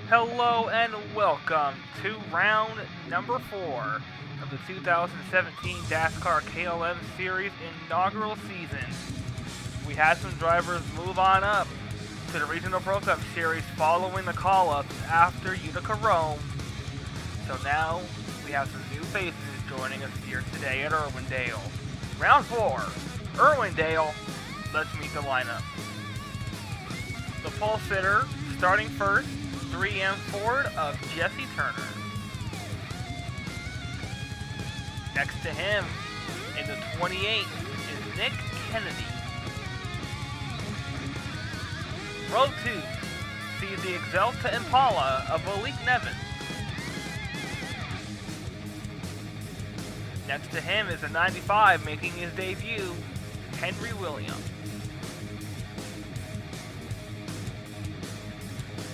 Hello and welcome to round number 4 of the 2017 DASCAR KLM Series inaugural season. We had some drivers move on up to the Regional Pro Cup Series following the call-ups after Utica Rome. So now we have some new faces joining us here today at Irwindale. Round 4, Irwindale. Let's meet the lineup. The pole sitter, starting first, 3M Ford of Jesse Turner. Next to him, in the 28, is Nick Kennedy. Row 2 sees the Exalta Impala of Malik Nevin. Next to him is the 95 making his debut, Henry Williams.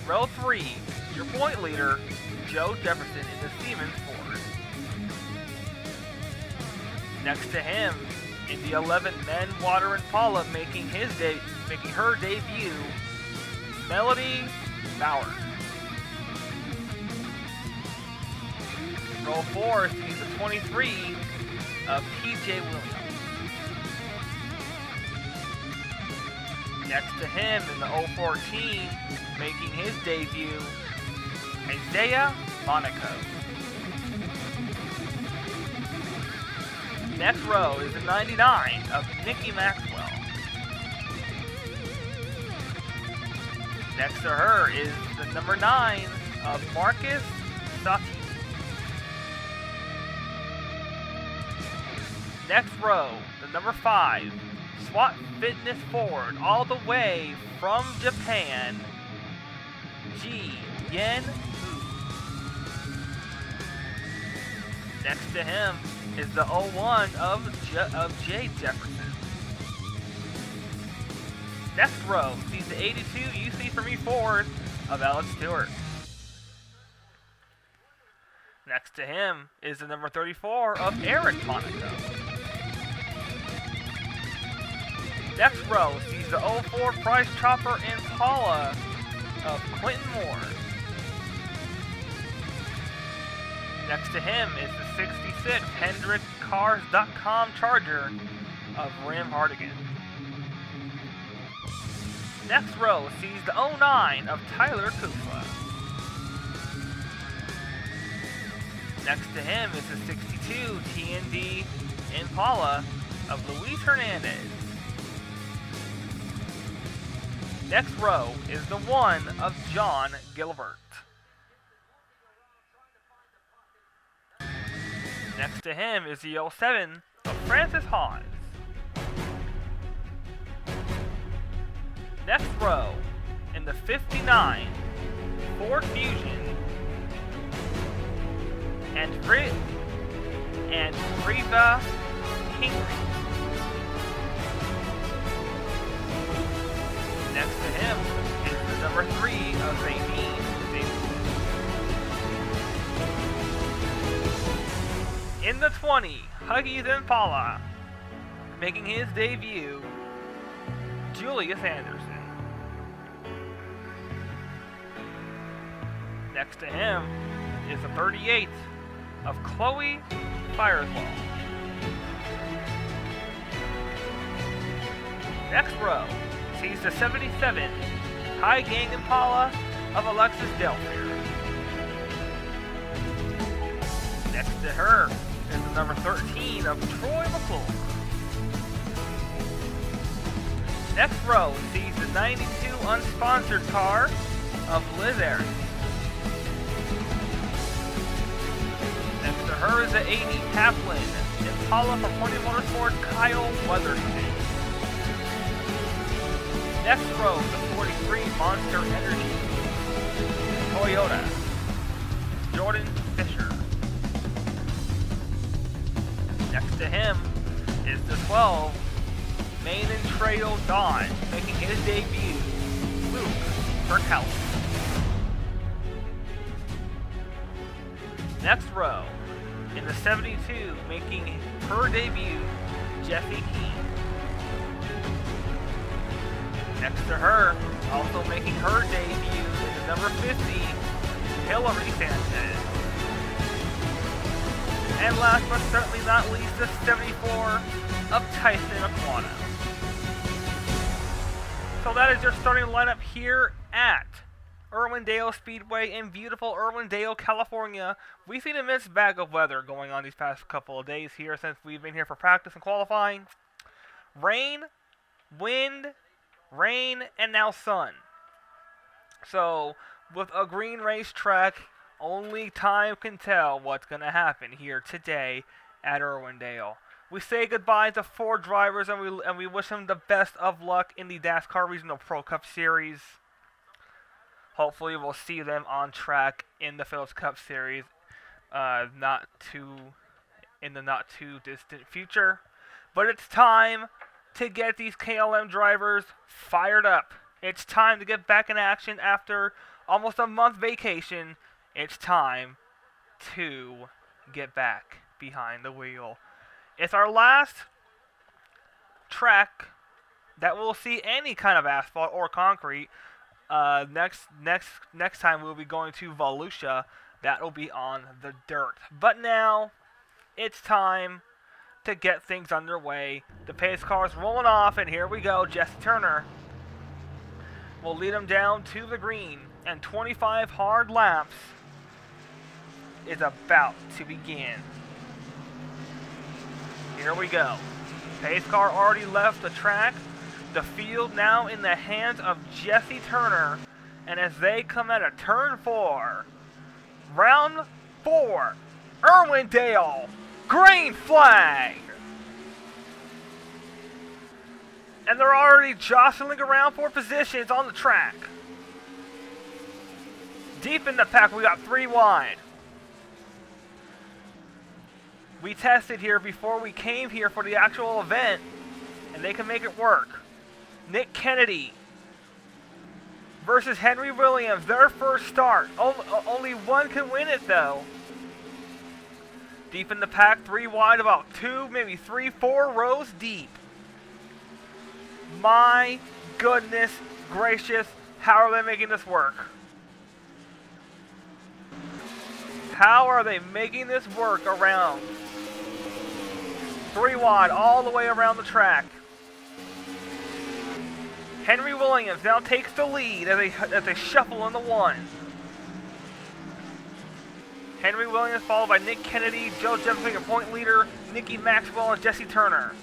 Row 3, your point leader, Joe Jefferson in the Siemens Ford. Next to him, in the 11 Men Water Impala making her debut, Melody Bauer. Row 4 sees the 23 of PJ Williams. Next to him in the 014, making his debut, Isaiah Monaco. Next row is the 99 of Nikki Maxwell. Next to her is the number 9 of Marcus Sati. Next row, the number 5, SWAT Fitness Ford, all the way from Japan, Ji Yen Hu. Next to him is the 01 of Jay Jefferson. Next row sees the 82 UC for me Ford of Alex Stewart. Next to him is the number 34 of Eric Monaco. Next row sees the 04 Price Chopper Impala of Quentin Moore. Next to him is the 66 HendrickCars.com Charger of Ram Hardigan. Next row sees the 09 of Tyler Kufla. Next to him is the 62 TND Impala of Luis Hernandez. Next row is the 1 of John Gilbert. Next to him is the 07 of Francis Hawes. Next row, in the 59, Ford Fusion, and Riva Kingery. Next to him is the number 3 of Zadine. In the 20, Huggies Impala, making his debut, Julius Anderson. Next to him is the 38 of Chloe Firewall. Next row sees the 77 High Gang Impala of Alexis Delfair. Next to her is the number 13 of Troy McClure. Next row sees the 92 unsponsored car of Liz Ayres. Next to her is the 80 Kaplan Impala from Pointy Motorsport Kyle Weatherston. Next row, the 43 Monster Energy Toyota Jordan Fisher. Next to him is the 12 Main and Trail Dodge, making his debut, Luke Burkowski. Next row, in the 72, making her debut, Jeffy Keane. Next to her, also making her debut in the number 50, Hillary Sanchez. And last but certainly not least, the 74 of Tyson Aquino. So that is your starting lineup here at Irwindale Speedway in beautiful Irwindale, California. We've seen a mixed bag of weather going on these past couple of days here since we've been here for practice and qualifying. Rain, wind, rain, and now sun. So, with a green racetrack, only time can tell what's going to happen here today at Irwindale. We say goodbye to 4 drivers and we wish them the best of luck in the DASCAR Regional Pro Cup Series. Hopefully we'll see them on track in the Phillips Cup Series in the not too distant future. But it's time to get these KLM drivers fired up. It's time to get back in action after almost a month vacation. It's time to get back behind the wheel. It's our last track that we'll see any kind of asphalt or concrete. Next time we'll be going to Volusia. That will be on the dirt. But now it's time to get things underway. The pace car's rolling off, and here we go. Jesse Turner will lead them down to the green, and 25 hard laps is about to begin. Here we go. Pace car already left the track. The field now in the hands of Jesse Turner. And as they come out of turn 4, round 4, Irwindale, green flag. And they're already jostling around for positions on the track. Deep in the pack, we got 3 wide. We tested here before we came here for the actual event, and they can make it work. Nick Kennedy versus Henry Williams, their first start. Only one can win it, though. Deep in the pack, 3 wide, about 2, maybe 3, 4 rows deep. My goodness gracious, how are they making this work? How are they making this work around? 3 wide, all the way around the track. Henry Williams now takes the lead as they shuffle in the 1. Henry Williams followed by Nick Kennedy, Joe Jefferson, your point leader, Nicky Maxwell, and Jesse Turner.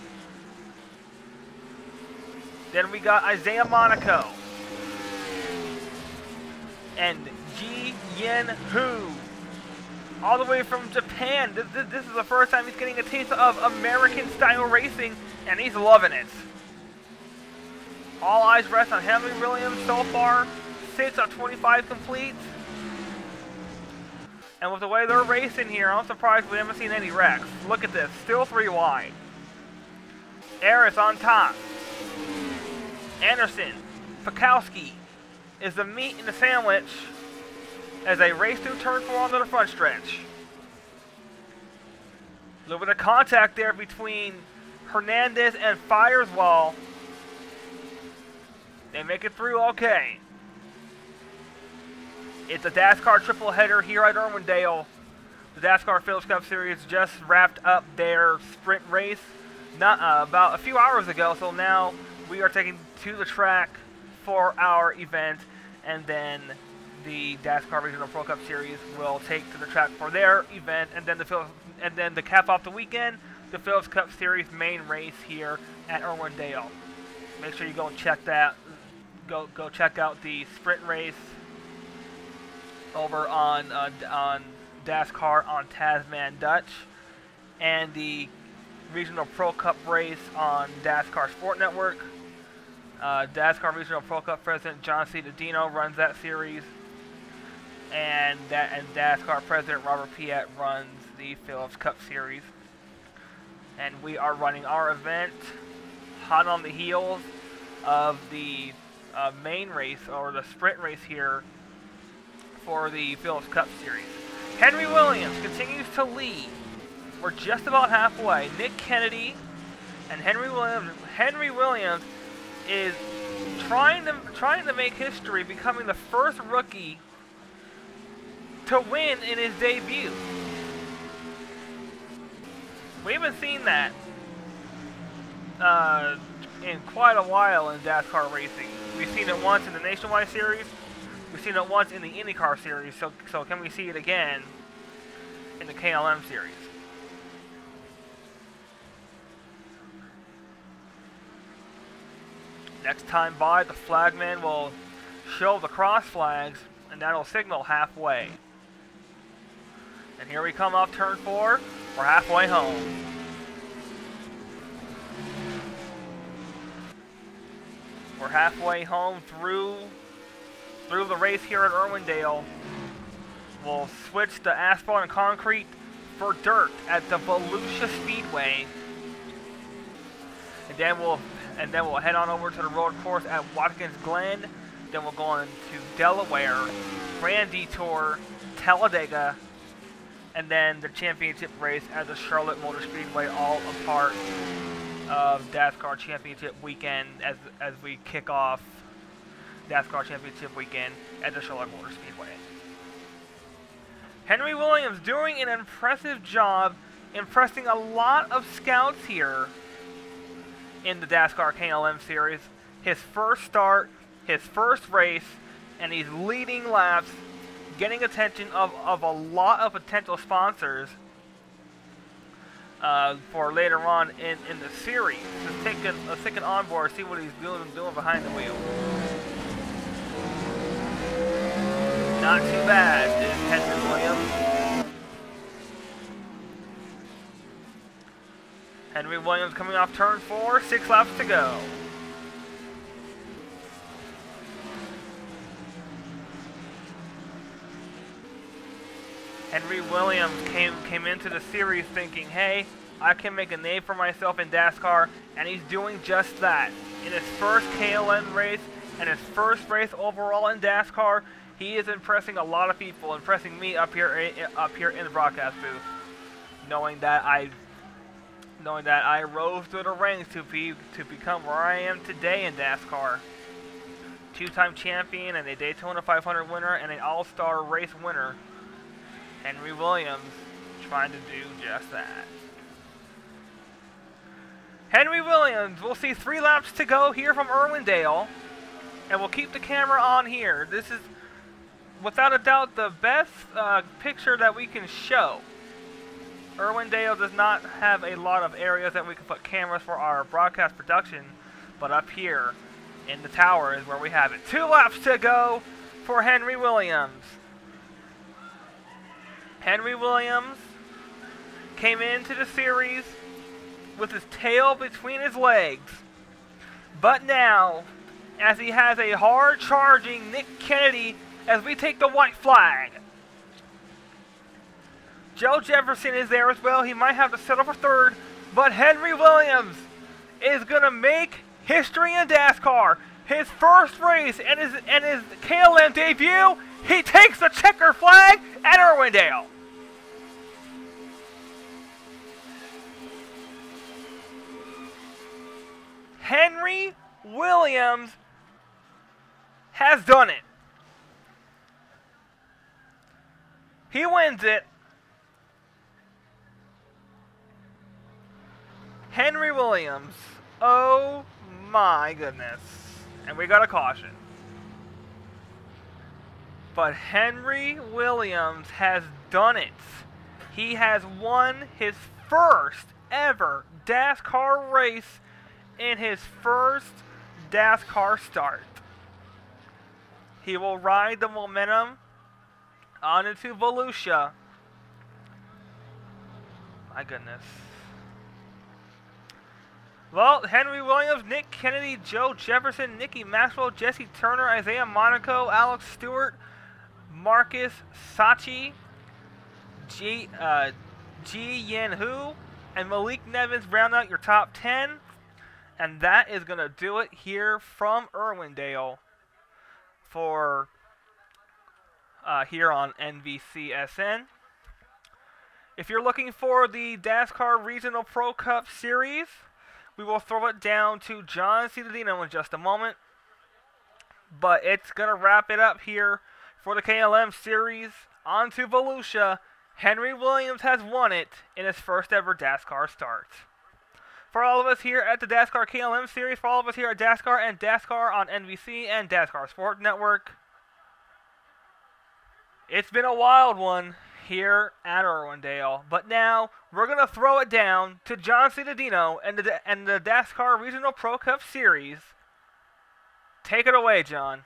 Then we got Isaiah Monaco and Ji Yen Hu, all the way from Japan. This is the first time he's getting a taste of American-style racing, and he's loving it. All eyes rest on Henry Williams so far. 6 out of 25 complete. And with the way they're racing here, I'm surprised we haven't seen any wrecks. Look at this, still 3 wide. Eris on top. Anderson, Pakowski is the meat in the sandwich as they race through turn 4 onto the front stretch. A little bit of contact there between Hernandez and Fireswall. They make it through okay. It's a DASCAR triple header here at Irwindale. The DASCAR Phillips Cup Series just wrapped up their sprint race about a few hours ago, so now we are taking to the track for our event, and then the DASCAR Regional Pro Cup Series will take to the track for their event, and then to cap off the weekend, the Phillips Cup Series main race here at Irwindale. Make sure you go and check that. Go check out the sprint race over on DASCAR on Tasman Dutch, and the Regional Pro Cup race on DASCAR Sport Network. DASCAR Regional Pro Cup President John C. Dodino runs that series, and DASCAR President Robert Piet runs the Phillips Cup Series. And we are running our event hot on the heels of the main race, or the sprint race here for the Phillips Cup Series. Henry Williams continues to lead. We're just about halfway. Nick Kennedy and Henry Williams is trying to make history, becoming the first rookie to win in his debut. We haven't seen that in quite a while in DASCAR racing. We've seen it once in the Nationwide Series. We've seen it once in the IndyCar Series. So can we see it again in the KLM Series? Next time by, the flagman will show the cross flags, and that'll signal halfway. And here we come off turn 4. We're halfway home. We're halfway home through the race here at Irwindale. We'll switch the asphalt and concrete for dirt at the Volusia Speedway. And then we'll head on over to the road course at Watkins Glen. Then we'll go on to Delaware, Grand Detour, Talladega, and then the championship race at the Charlotte Motor Speedway, all a part of DASCAR Championship Weekend as we kick off DASCAR Championship Weekend at the Charlotte Motor Speedway. Henry Williams doing an impressive job, impressing a lot of scouts here in the DASCAR KLM Series. His first start, his first race, and he's leading laps, getting attention of a lot of potential sponsors for later on in the series. Let's take it on board, see what he's doing behind the wheel. Not too bad, is Henry Williams. Henry Williams coming off turn 4, 6 laps to go. Henry Williams came into the series thinking, hey, I can make a name for myself in DASCAR, and he's doing just that. In his first KLM race and his first race overall in DASCAR, he is impressing a lot of people, impressing me up here in the broadcast booth, knowing that I rose through the ranks to become where I am today in DASCAR. Two-time champion and a Daytona 500 winner and an All-Star race winner. Henry Williams trying to do just that. Henry Williams, we'll see 3 laps to go here from Irwindale, and we'll keep the camera on here. This is, without a doubt, the best picture that we can show. Irwindale does not have a lot of areas that we can put cameras for our broadcast production, but up here in the tower is where we have it. 2 laps to go for Henry Williams. Henry Williams came into the series with his tail between his legs. But now, as he has a hard-charging Nick Kennedy as we take the white flag. Joe Jefferson is there as well. He might have to settle for 3rd. But Henry Williams is going to make history in DASCAR. His first race and his KLM debut, he takes the checker flag at Irwindale. Henry Williams has done it. He wins it. Henry Williams. Oh my goodness. And we got a caution. But Henry Williams has done it. He has won his first ever DASCAR race in his first DASCAR start. He will ride the momentum on into Volusia. My goodness. Well, Henry Williams, Nick Kennedy, Joe Jefferson, Nicky Maxwell, Jesse Turner, Isaiah Monaco, Alex Stewart, Marcus Sachi, Ji Yen Hu, and Malik Nevins round out your top 10. And that is going to do it here from Irwindale for here on NBCSN. If you're looking for the DASCAR Regional Pro Cup Series, we will throw it down to John Cittadino in just a moment. But it's going to wrap it up here for the KLM Series. On to Volusia. Henry Williams has won it in his first ever DASCAR start. For all of us here at the DASCAR KLM Series, for all of us here at DASCAR and DASCAR on NBC and DASCAR Sport Network, it's been a wild one here at Irwindale, but now we're going to throw it down to John Cittadino and the DASCAR Regional Pro Cup Series. Take it away, John.